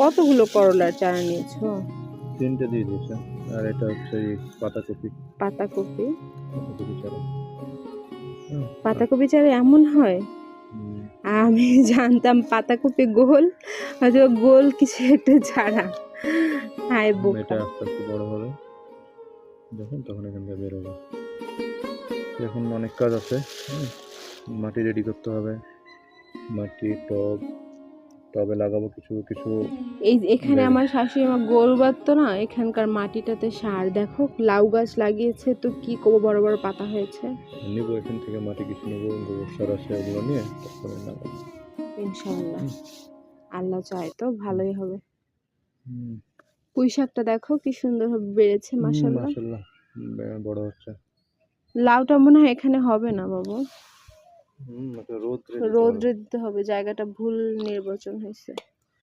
কতগুলো করলার চারা নিয়েছো? 3টে দিয়ে দিয়েছে। আর এটা হচ্ছে পাতাকপি। পাতাকপি। পাতাকপি চারা। পাতাকপি চারা এমন হয়? হুম। আমি জানতাম পাতাকপি গোল, হয়তো গোল কিছু একটা চারা। হায় এটা বোকা। আস্তে আস্তে বড় হবে যখন, তখন এখান থেকে বেরোবে। এখন অনেক কাজ আছে। মাটি রেডি করতে হবে, মাটি, টবে লাগাবো কিছু কিছু। এই এখানে আমার শাশুড়ি মা গরু বাঁধতো না, এখানকার মাটিটাতে সার দেখো, লাউ গাছ লাগিয়েছে তো কি করবো, বড় বড় পাতা হয়েছে। নিবো এখান থেকে মাটি কিছু নেবো, গোবর সার আছে, ওগুলো নিয়ে তারপরে লাগাবো ইনশাআল্লাহ, আল্লাহ চায় তো ভালোই হবে। হুম। পুঁই শাকটা দেখো কি সুন্দর বেড়েছে, মাশাআল্লাহ। মাশাআল্লাহ, বড় হচ্ছে। লাউটা মনে হয় এখানে হবে না বাবু, এটা রোদ দিতে হবে। রোদ্রে দিতে হবে, জায়গাটা ভুল নির্বাচন হয়েছে।